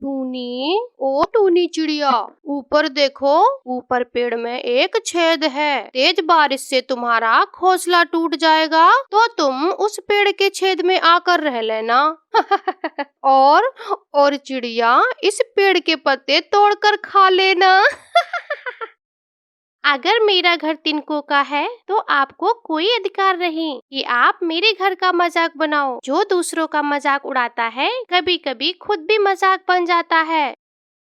टूनी, ओ टूनी चिड़िया, ऊपर देखो। ऊपर पेड़ में एक छेद है। तेज बारिश से तुम्हारा घोंसला टूट जाएगा तो तुम उस पेड़ के छेद में आकर रह लेना। और चिड़िया इस पेड़ के पत्ते तोड़कर खा लेना। अगर मेरा घर तिनकों का है तो आपको कोई अधिकार नहीं कि आप मेरे घर का मजाक बनाओ। जो दूसरों का मजाक उड़ाता है कभी कभी खुद भी मजाक बन जाता है।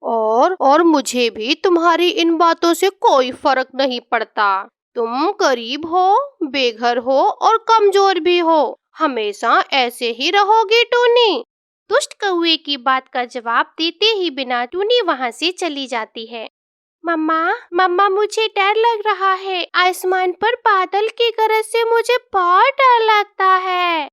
और मुझे भी तुम्हारी इन बातों से कोई फर्क नहीं पड़ता। तुम गरीब हो, बेघर हो और कमजोर भी हो। हमेशा ऐसे ही रहोगी टूनी। दुष्ट कौवे की बात का जवाब देते ही बिना टूनी वहाँ से चली जाती है। मम्मा, मम्मा मुझे डर लग रहा है। आसमान पर बादल की गरज से मुझे बहुत डर लगता है।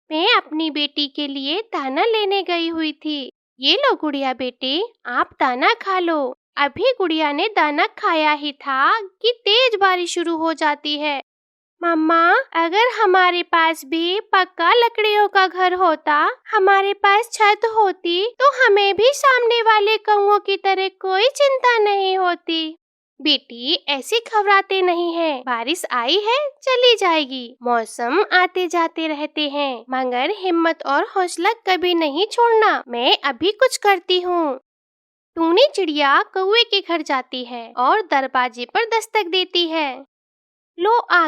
मैं अपनी बेटी के लिए दाना लेने गई हुई थी। ये लो गुड़िया बेटी, आप दाना खा लो। अभी गुड़िया ने दाना खाया ही था कि तेज बारिश शुरू हो जाती है। मम्मा, अगर हमारे पास भी पक्का लकड़ियों का घर होता, हमारे पास छत होती, तो हमें भी सामने वाले कौवों की तरह कोई चिंता नहीं होती। बेटी, ऐसे घबराते नहीं है। बारिश आई है, चली जाएगी। मौसम आते जाते रहते हैं, मगर हिम्मत और हौसला कभी नहीं छोड़ना। मैं अभी कुछ करती हूँ। टूनी चिड़िया कौवे के घर जाती है और दरवाजे पर दस्तक देती है। लो आ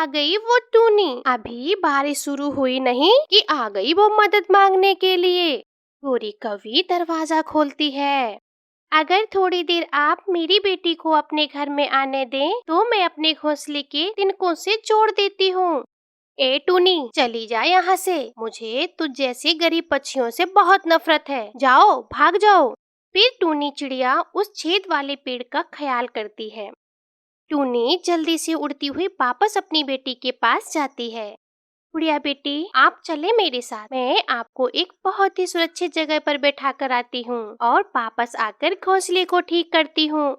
गई वो टूनी। अभी बारिश शुरू हुई नहीं कि आ गई वो मदद मांगने के लिए। गोरी कौवी दरवाजा खोलती है। अगर थोड़ी देर आप मेरी बेटी को अपने घर में आने दें, तो मैं अपने घोंसले के तिनकों से जोड़ देती हूँ। ए टूनी, चली जा यहाँ से। मुझे तुझ जैसे गरीब पक्षियों से बहुत नफरत है। जाओ, भाग जाओ। फिर टूनी चिड़िया उस छेद वाले पेड़ का ख्याल करती है। टूनी जल्दी से उड़ती हुई वापस अपनी बेटी के पास जाती है। गुड़िया बेटी, आप चले मेरे साथ। मैं आपको एक बहुत ही सुरक्षित जगह पर बैठा कर आती हूँ और वापस आकर घोंसले को ठीक करती हूँ।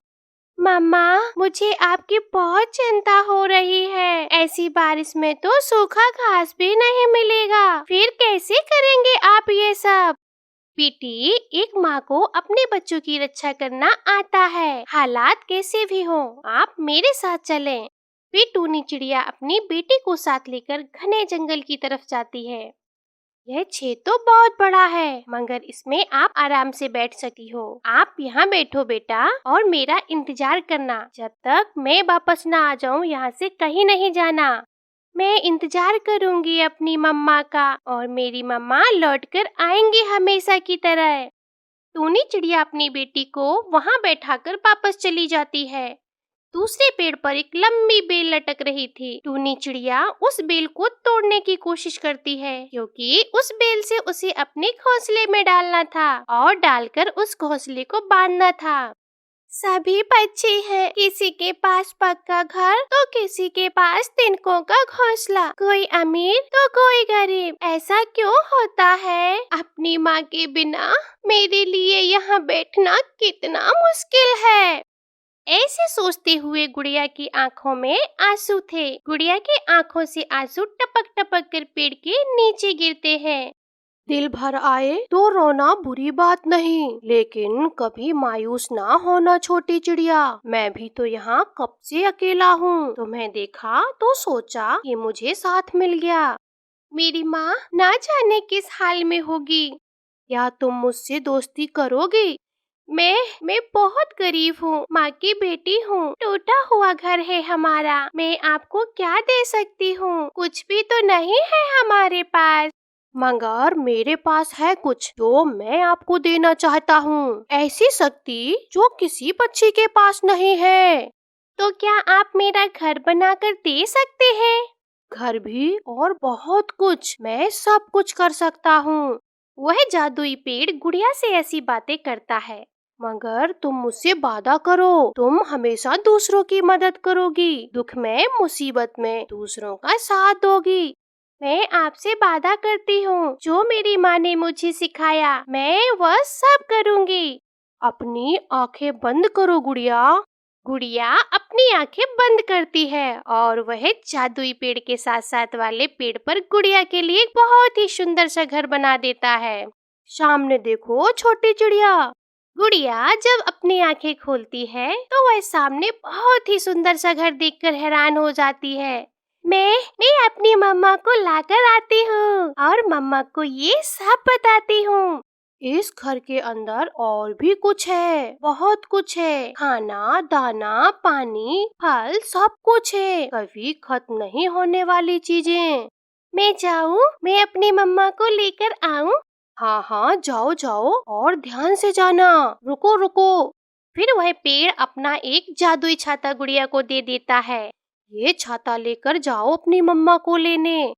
मम्मा, मुझे आपकी बहुत चिंता हो रही है। ऐसी बारिश में तो सूखा घास भी नहीं मिलेगा। फिर कैसे करेंगे आप ये सब? बेटी, एक माँ को अपने बच्चों की रक्षा करना आता है। हालात कैसे भी हो, आप मेरे साथ चलें। फिर टूनी चिड़िया अपनी बेटी को साथ लेकर घने जंगल की तरफ जाती है। यह छेद तो बहुत बड़ा है, मगर इसमें आप आराम से बैठ सकती हो। आप यहाँ बैठो बेटा और मेरा इंतजार करना। जब तक मैं वापस ना आ जाऊँ, यहाँ से कहीं नहीं जाना। मैं इंतजार करूंगी अपनी मम्मा का, और मेरी मम्मा लौटकर आएंगी हमेशा की तरह। टूनी चिड़िया अपनी बेटी को वहाँ बैठाकर वापस चली जाती है। दूसरे पेड़ पर एक लंबी बेल लटक रही थी। टूनी चिड़िया उस बेल को तोड़ने की कोशिश करती है, क्योंकि उस बेल से उसे अपने घोंसले में डालना था और डालकर उस घोंसले को बांधना था। सभी पक्षी हैं, किसी के पास पक्का घर तो किसी के पास तिनकों का घोंसला। कोई अमीर तो कोई गरीब। ऐसा क्यों होता है? अपनी माँ के बिना मेरे लिए यहाँ बैठना कितना मुश्किल है। ऐसे सोचते हुए गुड़िया की आंखों में आंसू थे। गुड़िया की आंखों से आंसू टपक टपक कर पेड़ के नीचे गिरते हैं। दिल भर आए तो रोना बुरी बात नहीं, लेकिन कभी मायूस ना होना छोटी चिड़िया। मैं भी तो यहाँ कब से अकेला हूँ। तुम्हें देखा तो सोचा कि मुझे साथ मिल गया। मेरी माँ ना जाने किस हाल में होगी। या तुम मुझसे दोस्ती करोगी? मैं बहुत गरीब हूँ, माँ की बेटी हूँ। टूटा हुआ घर है हमारा। मैं आपको क्या दे सकती हूँ? कुछ भी तो नहीं है हमारे पास। मगर मेरे पास है कुछ जो मैं आपको देना चाहता हूँ। ऐसी शक्ति जो किसी पक्षी के पास नहीं है। तो क्या आप मेरा घर बनाकर दे सकते हैं? घर भी और बहुत कुछ, मैं सब कुछ कर सकता हूँ। वह जादुई पेड़ गुड़िया से ऐसी बातें करता है। मगर तुम मुझसे वादा करो, तुम हमेशा दूसरों की मदद करोगी, दुख में मुसीबत में दूसरों का साथ दोगी। मैं आपसे वादा करती हूँ, जो मेरी माँ ने मुझे सिखाया मैं वह सब करूँगी। अपनी आंखें बंद करो गुड़िया। गुड़िया अपनी आंखें बंद करती है और वह जादुई पेड़ के साथ साथ वाले पेड़ पर गुड़िया के लिए एक बहुत ही सुंदर सा घर बना देता है। सामने देखो छोटी चिड़िया। गुड़िया जब अपनी आंखें खोलती है तो वह सामने बहुत ही सुंदर सा घर देखकर हैरान हो जाती है। मैं अपनी मम्मा को लाकर आती हूँ और मम्मा को ये सब बताती हूँ। इस घर के अंदर और भी कुछ है, बहुत कुछ है। खाना, दाना, पानी, फल, सब कुछ है। कभी खत्म नहीं होने वाली चीजें। मैं जाऊँ? मैं अपनी मम्मा को लेकर आऊँ? हाँ हाँ, जाओ जाओ और ध्यान से जाना। रुको रुको। फिर वह पेड़ अपना एक जादुई छाता गुड़िया को दे देता है। ये छाता लेकर जाओ अपनी मम्मा को लेने।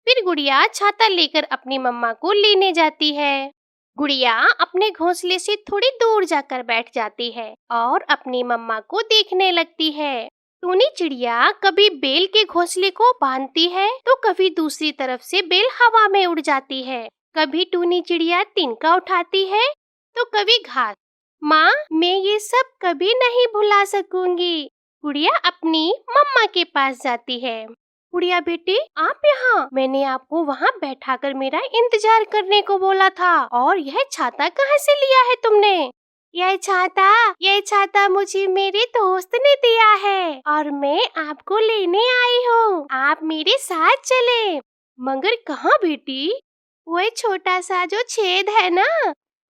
फिर गुड़िया छाता लेकर अपनी मम्मा को लेने जाती है। गुड़िया अपने घोंसले से थोड़ी दूर जाकर बैठ जाती है और अपनी मम्मा को देखने लगती है। टूनी चिड़िया कभी बेल के घोंसले को बांधती है तो कभी दूसरी तरफ से बेल हवा में उड़ जाती है। कभी टूनी चिड़िया तिनका उठाती है तो कभी घास। माँ, मैं ये सब कभी नहीं भुला सकूंगी। गुड़िया अपनी मम्मा के पास जाती है। गुड़िया बेटी, आप यहाँ? मैंने आपको वहाँ बैठाकर मेरा इंतजार करने को बोला था। और यह छाता कहाँ से लिया है तुमने? यह छाता मुझे मेरे दोस्त ने दिया है और मैं आपको लेने आई हूँ। आप मेरे साथ चले। मगर कहाँ बेटी? वह छोटा सा जो छेद है ना।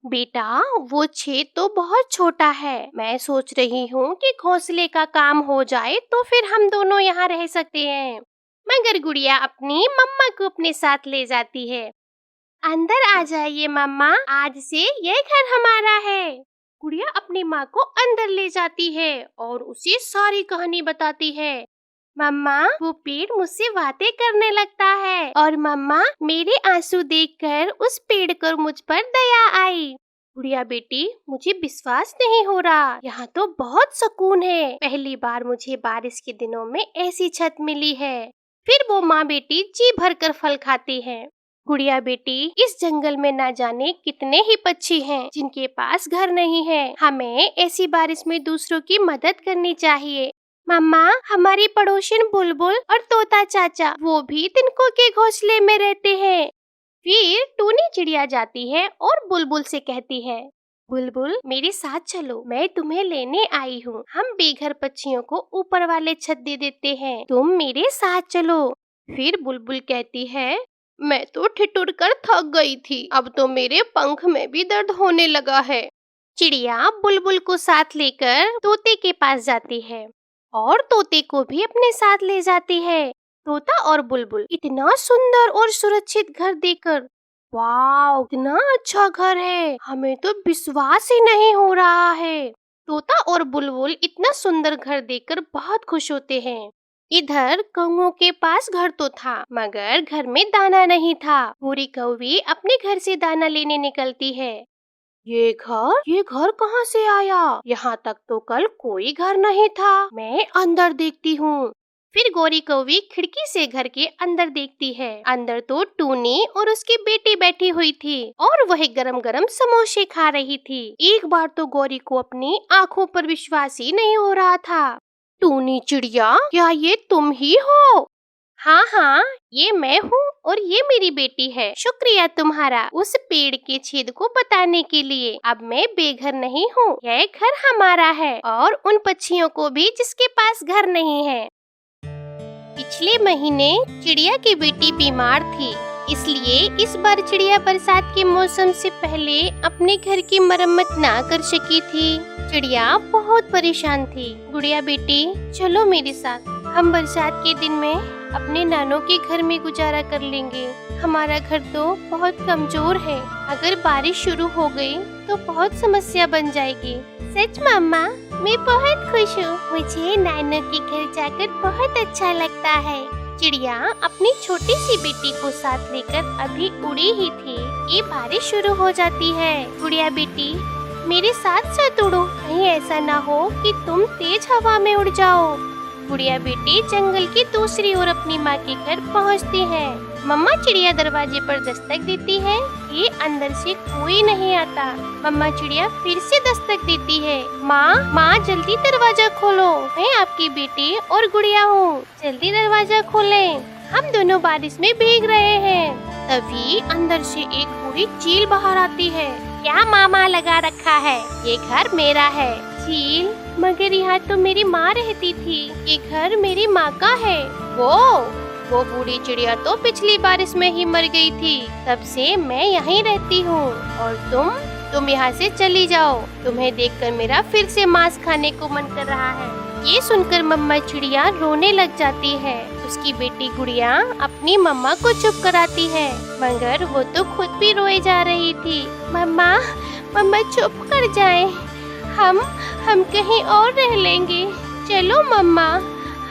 बेटा, वो छेद तो बहुत छोटा है। मैं सोच रही हूँ कि घोंसले का काम हो जाए तो फिर हम दोनों यहाँ रह सकते हैं। मगर गुड़िया अपनी मम्मा को अपने साथ ले जाती है। अंदर आ जाइए मम्मा, आज से यह घर हमारा है। गुड़िया अपनी माँ को अंदर ले जाती है और उसे सारी कहानी बताती है। मम्मा, वो पेड़ मुझसे बातें करने लगता है और मम्मा, मेरे आंसू देखकर उस पेड़ को मुझ पर दया आई। गुड़िया बेटी, मुझे विश्वास नहीं हो रहा। यहाँ तो बहुत सुकून है। पहली बार मुझे बारिश के दिनों में ऐसी छत मिली है। फिर वो माँ बेटी जी भरकर फल खाती हैं। गुड़िया बेटी, इस जंगल में ना जाने कितने ही पक्षी हैं जिनके पास घर नहीं है। हमें ऐसी बारिश में दूसरों की मदद करनी चाहिए। मम्मा, हमारी पड़ोसन बुलबुल और तोता चाचा, वो भी तिनकों के घोंसले में रहते हैं। फिर टूनी चिड़िया जाती है और बुलबुल से कहती है, बुलबुल, मेरे साथ चलो, मैं तुम्हें लेने आई हूँ। हम बेघर पक्षियों को ऊपर वाले छत दे देते हैं, तुम मेरे साथ चलो। फिर बुलबुल कहती है, मैं तो ठिठुर कर थक गई थी, अब तो मेरे पंख में भी दर्द होने लगा है। चिड़िया बुलबुल को साथ लेकर तोते के पास जाती है और तोते को भी अपने साथ ले जाती है। तोता और बुलबुल इतना सुंदर और सुरक्षित घर देखकर, वाह, इतना अच्छा घर है, हमें तो विश्वास ही नहीं हो रहा है। तोता और बुलबुल इतना सुंदर घर देखकर बहुत खुश होते हैं। इधर कौओं के पास घर तो था, मगर घर में दाना नहीं था। गोरी कौवी अपने घर से दाना लेने निकलती है। ये घर कहाँ से आया? यहाँ तक तो कल कोई घर नहीं था। मैं अंदर देखती हूँ। फिर गोरी कौवी खिड़की से घर के अंदर देखती है। अंदर तो टूनी और उसकी बेटी बैठी हुई थी और वह गरम गरम समोसे खा रही थी। एक बार तो गोरी को अपनी आँखों पर विश्वास ही नहीं हो रहा था। टूनी चिड़िया, क्या ये तुम ही हो? हाँ हाँ, ये मैं हूँ और ये मेरी बेटी है। शुक्रिया तुम्हारा उस पेड़ के छेद को बताने के लिए। अब मैं बेघर नहीं हूँ, यह घर हमारा है और उन पक्षियों को भी जिसके पास घर नहीं है। पिछले महीने चिड़िया की बेटी बीमार थी, इसलिए इस बार चिड़िया बरसात के मौसम से पहले अपने घर की मरम्मत ना कर सकी थी। चिड़िया बहुत परेशान थी। गुड़िया बेटी, चलो मेरे साथ, हम बरसात के दिन में अपने नानों के घर में गुजारा कर लेंगे। हमारा घर तो बहुत कमजोर है, अगर बारिश शुरू हो गई तो बहुत समस्या बन जाएगी। सच मम्मा, मैं बहुत खुश हूँ। मुझे नानों के घर जाकर बहुत अच्छा लगता है। चिड़िया अपनी छोटी सी बेटी को साथ लेकर अभी उड़ी ही थी कि बारिश शुरू हो जाती है। गुड़िया बेटी, मेरे साथ साथ उड़ो, कहीं ऐसा ना हो कि तुम तेज हवा में उड़ जाओ। गुड़िया बेटी जंगल की दूसरी ओर अपनी माँ के घर पहुँचती है। मम्मा चिड़िया दरवाजे पर दस्तक देती है कि अंदर से कोई नहीं आता। मम्मा चिड़िया फिर से दस्तक देती है। माँ जल्दी दरवाजा खोलो, मैं आपकी बेटी और गुड़िया हूँ, जल्दी दरवाजा खोलें, हम दोनों बारिश में भीग रहे हैं। तभी अंदर से एक पूरी चील बाहर आती है। क्या मामा लगा रखा है? ये घर मेरा है। चील, मगर यहाँ तो मेरी माँ रहती थी। ये घर मेरी माँ का है। वो बूढ़ी चिड़िया तो पिछली बारिश में ही मर गई थी। तब से मैं यहीं रहती हूँ। और तुम यहाँ से चली जाओ। तुम्हें देखकर मेरा फिर से मांस खाने को मन कर रहा है। ये सुनकर मम्मा चिड़िया रोने लग जाती है। उसकी बेटी गुड़िया अपनी मम्मा को चुप कराती है, मगर वो तो खुद भी रोए जा रही थी। मम्मा चुप कर जाए। हम कहीं और रह लेंगे। चलो मम्मा,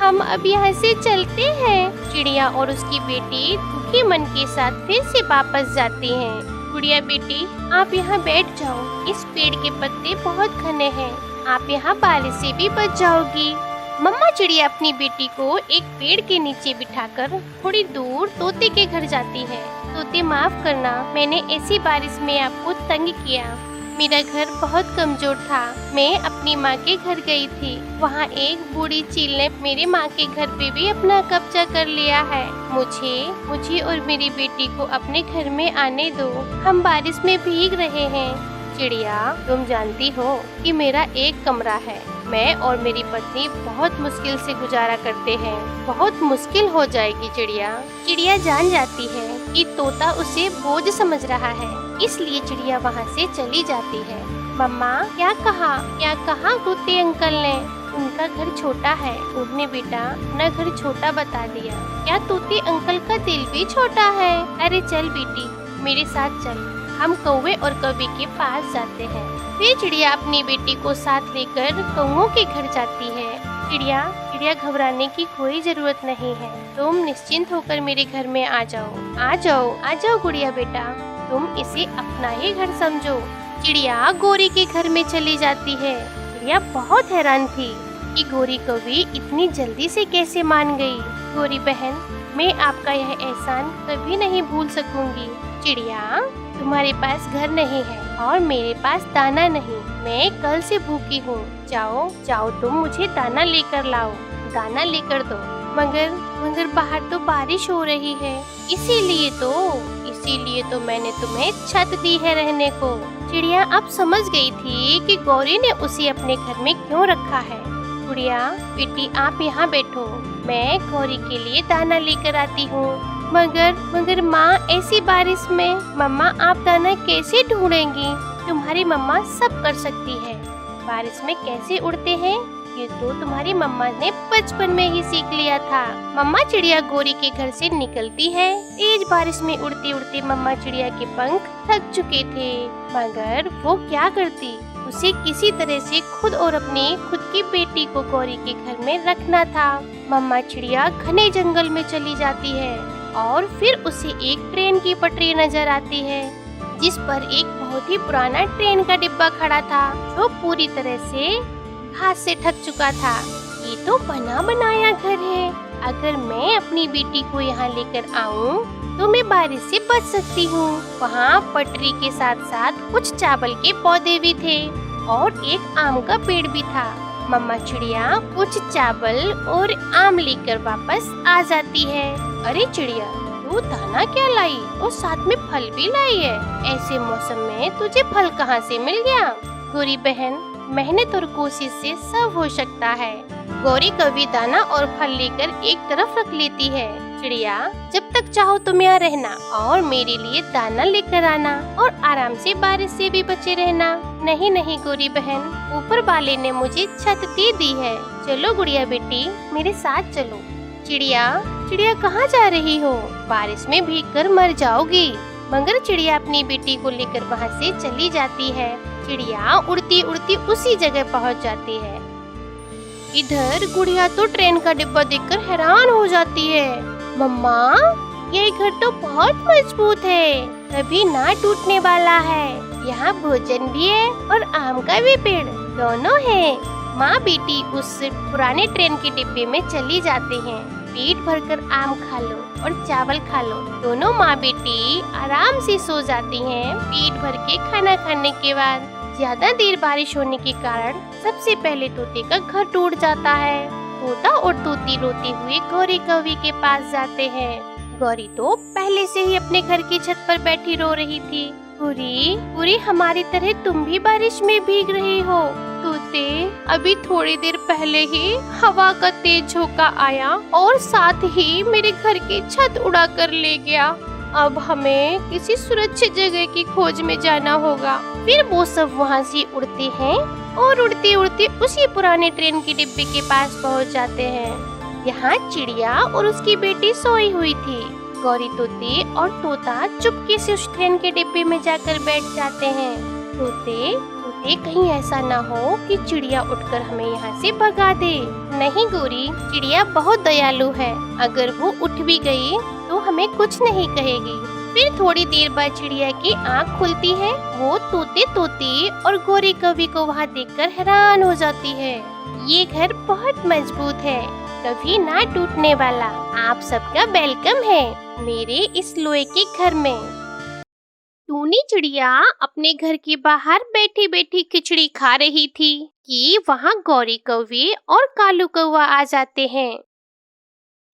हम अब यहाँ से चलते हैं। चिड़िया और उसकी बेटी दुखी मन के साथ फिर से वापस जाती हैं। गुड़िया बेटी, आप यहाँ बैठ जाओ। इस पेड़ के पत्ते बहुत घने हैं। आप यहाँ बारिश से भी बच जाओगी। मम्मा चिड़िया अपनी बेटी को एक पेड़ के नीचे बिठाकर थोड़ी दूर तोते के घर जाती है। तोते, माफ करना, मैंने ऐसी बारिश में आपको तंग किया। मेरा घर बहुत कमजोर था। मैं अपनी माँ के घर गई थी। वहाँ एक बूढ़ी चील ने मेरे माँ के घर पे भी अपना कब्जा कर लिया है। मुझे और मेरी बेटी को अपने घर में आने दो। हम बारिश में भीग रहे हैं। चिड़िया, तुम जानती हो कि मेरा एक कमरा है। मैं और मेरी पत्नी बहुत मुश्किल से गुजारा करते हैं। बहुत मुश्किल हो जाएगी चिड़िया। चिड़िया जान जाती है कि तोता उसे बोझ समझ रहा है, इसलिए चिड़िया वहाँ से चली जाती है। मम्मा, क्या कहा तोते अंकल ने? उनका घर छोटा है। उन्होंने बेटा अपना घर छोटा बता दिया। क्या तोते अंकल का दिल भी छोटा है? अरे चल बेटी, मेरे साथ चल। हम कौवे और कौवे के पास जाते हैं। फिर चिड़िया अपनी बेटी को साथ लेकर कौवों के घर जाती है। चिड़िया, घबराने की कोई जरूरत नहीं है। तुम निश्चिंत होकर मेरे घर में आ जाओ गुड़िया बेटा। तुम इसे अपना ही घर समझो। चिड़िया गोरी के घर में चली जाती है। चिड़िया बहुत हैरान थी कि गोरी कौवी इतनी जल्दी से कैसे मान गई। गोरी बहन, मैं आपका यह एहसान कभी नहीं भूल सकूंगी। चिड़िया, तुम्हारे पास घर नहीं है और मेरे पास दाना नहीं। मैं कल से भूखी हूँ। जाओ तुम मुझे दाना लेकर लाओ। दाना लेकर दो। मगर बाहर तो बारिश हो रही है। इसीलिए तो मैंने तुम्हें छत दी है रहने को। चिड़िया अब समझ गई थी कि गौरी ने उसे अपने घर में क्यों रखा है। गुड़िया बेटी, आप यहाँ बैठो। मैं गौरी के लिए दाना लेकर आती हूँ। मगर माँ, ऐसी बारिश में मम्मा आप दाना कैसे ढूंढेंगी? तुम्हारी मम्मा सब कर सकती है। बारिश में कैसे उड़ते हैं ये तो तुम्हारी मम्मा ने बचपन में ही सीख लिया था। मम्मा चिड़िया गोरी के घर से निकलती है। तेज बारिश में उड़ते उड़ते मम्मा चिड़िया के पंख थक चुके थे, मगर वो क्या करती? उसे किसी तरह से खुद की बेटी को गौरी के घर में रखना था। मम्मा चिड़िया घने जंगल में चली जाती है और फिर उसे एक ट्रेन की पटरी नजर आती है, जिस पर एक बहुत ही पुराना ट्रेन का डिब्बा खड़ा था, जो पूरी तरह से घास से ढक चुका था। ये तो बना बनाया घर है। अगर मैं अपनी बेटी को यहाँ लेकर आऊँ तो मैं बारिश से बच सकती हूँ। वहाँ पटरी के साथ साथ कुछ चावल के पौधे भी थे और एक आम का पेड़ भी था। मम्मा चिड़िया कुछ चावल और आम लेकर वापस आ जाती है। अरे चिड़िया, तू दाना क्या लाई और साथ में फल भी लाई है? ऐसे मौसम में तुझे फल कहाँ से मिल गया? गौरी बहन, मेहनत और कोशिश से सब हो सकता है। गौरी कभी दाना और फल लेकर एक तरफ रख लेती है। चिड़िया, जब तक चाहो तुम यहाँ रहना और मेरे लिए दाना लेकर आना और आराम से बारिश से भी बचे रहना। नहीं नहीं गौरी बहन, ऊपर वाले ने मुझे छत दे दी है। चलो गुड़िया बेटी, मेरे साथ चलो। चिड़िया कहाँ जा रही हो? बारिश में भीगकर मर जाओगी। मगर चिड़िया अपनी बेटी को लेकर वहाँ से चली जाती है। चिड़िया उड़ती उड़ती उसी जगह पहुँच जाती है। इधर गुड़िया तो ट्रेन का डिब्बा देखकर हैरान हो जाती है। मम्मा, ये घर तो बहुत मजबूत है, कभी ना टूटने वाला है। यहाँ भोजन भी है और आम का भी पेड़ दोनों है। माँ बेटी उस पुराने ट्रेन के डिब्बे में चली जाते हैं। पेट भरकर आम खा लो और चावल खा लो। दोनों माँ बेटी आराम से सो जाती हैं। पेट भर के खाना खाने के बाद ज्यादा देर बारिश होने के कारण सबसे पहले तोते का घर टूट जाता है। तोता और तोती रोते हुए गौरी कौवी के पास जाते हैं। गौरी तो पहले से ही अपने घर की छत पर बैठी रो रही थी। पूरी पूरी हमारी तरह तुम भी बारिश में भीग रही हो। तोते, अभी थोड़ी देर पहले ही हवा का तेज झोंका आया और साथ ही मेरे घर की छत उड़ा कर ले गया। अब हमें किसी सुरक्षित जगह की खोज में जाना होगा। फिर वो सब वहाँ से उड़ते हैं और उड़ते उड़ते उसी पुराने ट्रेन के डिब्बे के पास पहुँच जाते हैं। यहाँ चिड़िया और उसकी बेटी सोई हुई थी। गौरी तोते और तोता चुपके से उस ट्रेन के डिब्बे में जाकर बैठ जाते हैं। तोते तोते कहीं ऐसा ना हो कि चिड़िया उठकर हमें यहाँ से भगा दे। नहीं गौरी, चिड़िया बहुत दयालु है। अगर वो उठ भी गई तो हमें कुछ नहीं कहेगी। फिर थोड़ी देर बाद चिड़िया की आँख खुलती है। वो तोते तोते और गौरी कवि को वहाँ देखकर हैरान हो जाती है। ये घर बहुत मजबूत है, कभी ना टूटने वाला। आप सबका वेलकम है मेरे इस लोहे के घर में। टूनी चिड़िया अपने घर के बाहर बैठी बैठी खिचड़ी खा रही थी कि वहाँ गौरी कौवे और कालू कौवा आ जाते हैं।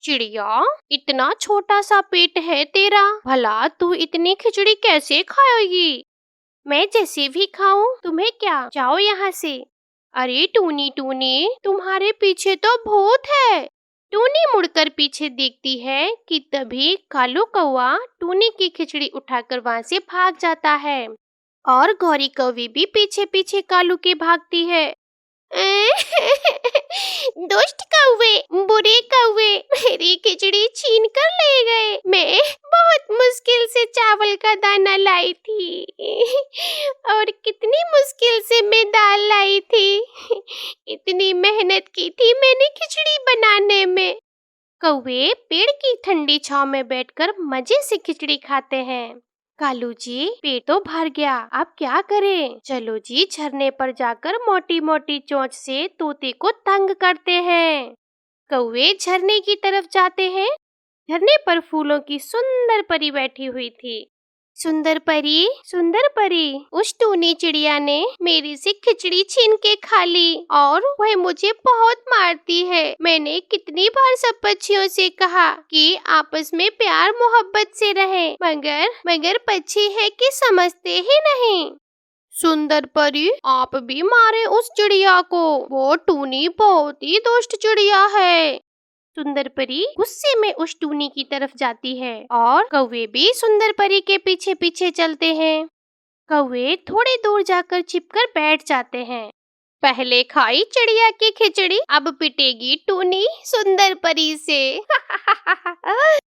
चिड़िया, इतना छोटा सा पेट है तेरा, भला तू इतनी खिचड़ी कैसे खाएगी? मैं जैसे भी खाऊं तुम्हें क्या, जाओ यहाँ से। अरे टूनी टूनी, तुम्हारे पीछे तो भूत है। टूनी मुड़कर पीछे देखती है कि तभी कालू कौवा टूनी की खिचड़ी उठाकर वहाँ से भाग जाता है और गौरी कौवी भी पीछे पीछे कालू के भागती है। दुष्ट कौवे, बुरे कौवे, मेरी खिचड़ी छीन कर ले गए। मैं बहुत मुश्किल से चावल का दाना लाई थी और कितनी मुश्किल से मैं दाल लाई थी। इतनी मेहनत की थी मैंने खिचड़ी बनाने में। कौवे पेड़ की ठंडी छांव में बैठकर मजे से खिचड़ी खाते हैं। कालू जी, पेट तो भर गया, अब क्या करें? चलो जी, झरने पर जाकर मोटी मोटी चोंच से तोते को तंग करते हैं। कौवे झरने की तरफ जाते हैं। झरने पर फूलों की सुंदर परी बैठी हुई थी। सुंदर परी, उस टूनी चिड़िया ने मेरी से खिचड़ी छीन के खा ली और वह मुझे बहुत मारती है। मैंने कितनी बार सब पक्षियों से कहा कि आपस में प्यार मोहब्बत से रहें, मगर पक्षी है कि समझते ही नहीं। सुंदर परी, आप भी मारे उस चिड़िया को, वो टूनी बहुत ही दुष्ट चिड़िया है। सुंदर परी गुस्से में उस टूनी की तरफ जाती है और कौवे भी सुंदर परी के पीछे पीछे चलते हैं। कौवे थोड़ी दूर जाकर छिपकर बैठ जाते हैं। पहले खाई चिड़िया की खिचड़ी, अब पिटेगी टूनी सुंदर परी से।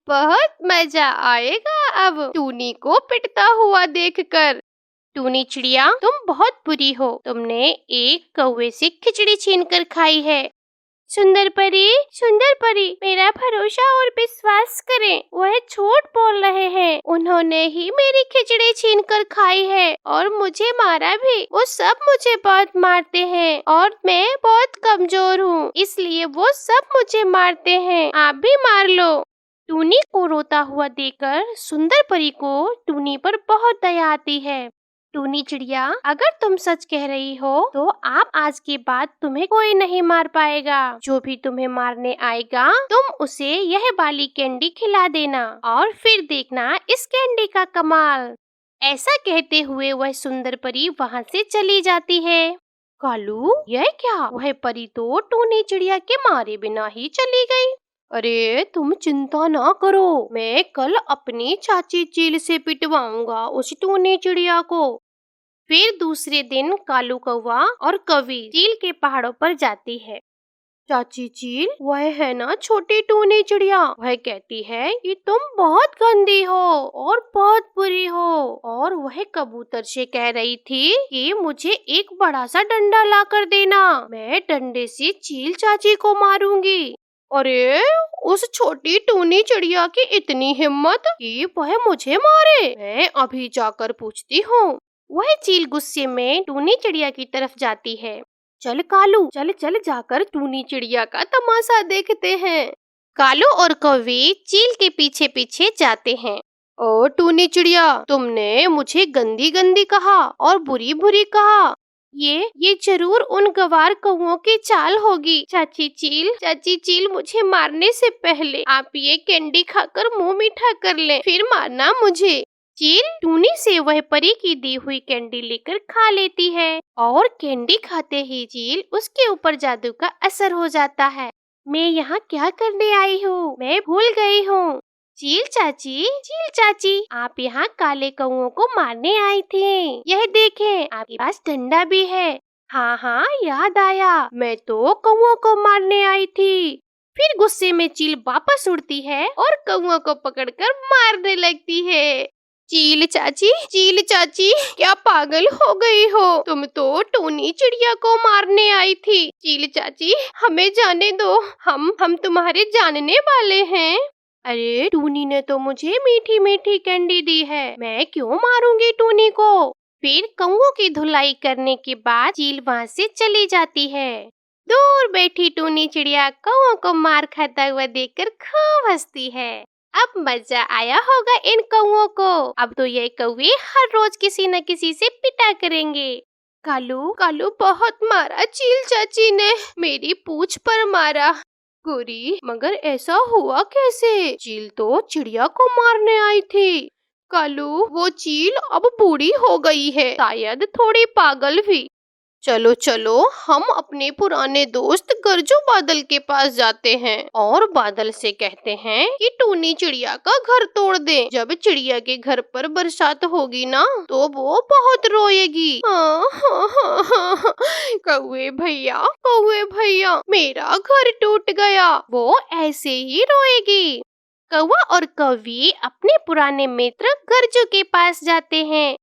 बहुत मजा आएगा अब टूनी को पिटता हुआ देखकर। टूनी चिड़िया, तुम बहुत बुरी हो, तुमने एक कौवे से खिचड़ी छीनकर खाई है। सुंदर परी, मेरा भरोसा और विश्वास करें, वह झूठ बोल रहे हैं। उन्होंने ही मेरी खिचड़ी छीनकर खाई है और मुझे मारा भी। वो सब मुझे बहुत मारते हैं और मैं बहुत कमजोर हूँ, इसलिए वो सब मुझे मारते हैं। आप भी मार लो। टूनी को रोता हुआ देखकर सुंदर परी को टूनी पर बहुत दया आती है। टूनी चिड़िया, अगर तुम सच कह रही हो तो आप आज के बाद तुम्हें कोई नहीं मार पाएगा। जो भी तुम्हें मारने आएगा तुम उसे यह वाली कैंडी खिला देना और फिर देखना इस कैंडी का कमाल। ऐसा कहते हुए वह सुंदर परी वहाँ से चली जाती है। कालू, यह क्या? वह परी तो टूनी चिड़िया के मारे बिना ही चली गई। अरे तुम चिंता ना करो, मैं कल अपनी चाची चील से पिटवाऊंगा उस टूनी चिड़िया को। फिर दूसरे दिन कालू कौवा और कवि चील के पहाड़ों पर जाती है। चाची चील, वह है ना छोटी टूनी चिड़िया, वह कहती है कि तुम बहुत गंदी हो और बहुत बुरी हो, और वह कबूतर से कह रही थी कि मुझे एक बड़ा सा डंडा ला कर देना, मैं डंडे से चील चाची को मारूंगी। अरे उस छोटी टूनी चिड़िया की इतनी हिम्मत कि वह मुझे मारे, मैं अभी जाकर पूछती हूँ। वह चील गुस्से में टूनी चिड़िया की तरफ जाती है। चल कालू, चल जाकर टूनी चिड़िया का तमाशा देखते हैं। कालू और कौवे चील के पीछे पीछे जाते हैं। ओ टूनी चिड़िया, तुमने मुझे गंदी गंदी कहा और बुरी बुरी कहा, ये जरूर उन गवार कौओं की चाल होगी। चाची चील मुझे मारने से पहले आप ये कैंडी खाकर मुंह मीठा कर लें, फिर मारना मुझे। चील टूनी से वह परी की दी हुई कैंडी लेकर खा लेती है और कैंडी खाते ही चील उसके ऊपर जादू का असर हो जाता है। मैं यहाँ क्या करने आई हूँ, मैं भूल गई हूँ। चील चाची, आप यहाँ काले कौओं को मारने आई थी। यह देखें, आपके पास डंडा भी है। हाँ, याद आया, मैं तो कौओं को मारने आई थी। फिर गुस्से में चील वापस उड़ती है और कौओं को पकड़कर मारने लगती है। चील चाची, क्या पागल हो गई हो? तुम तो टूनी चिड़िया को मारने आई थी। चील चाची, हमें जाने दो, हम तुम्हारे जानने वाले हैं। अरे टूनी ने तो मुझे मीठी मीठी कैंडी दी है, मैं क्यों मारूंगी टूनी को? फिर कौओं की धुलाई करने के बाद चील वहाँ से चली जाती है। दूर बैठी टूनी चिड़िया कौओं को मार खाता हुआ देखकर खूब हंसती है। अब मजा आया होगा इन कौओं को। अब तो ये कौवे हर रोज किसी न किसी से पिटा करेंगे। कालू बहुत मारा चील चाची ने, मेरी पूंछ पर मारा। गोरी, मगर ऐसा हुआ कैसे? चील तो चिड़िया को मारने आई थी। कालू, वो चील अब बूढ़ी हो गई है, शायद थोड़ी पागल भी। चलो हम अपने पुराने दोस्त गरजू बादल के पास जाते हैं और बादल से कहते हैं कि टूनी चिड़िया का घर तोड़ दे। जब चिड़िया के घर पर बरसात होगी ना, तो वो बहुत रोएगी। कौवे भैया, मेरा घर टूट गया। वो ऐसे ही रोएगी। कौवा और कौवी अपने पुराने मित्र गरजू के पास जाते हैं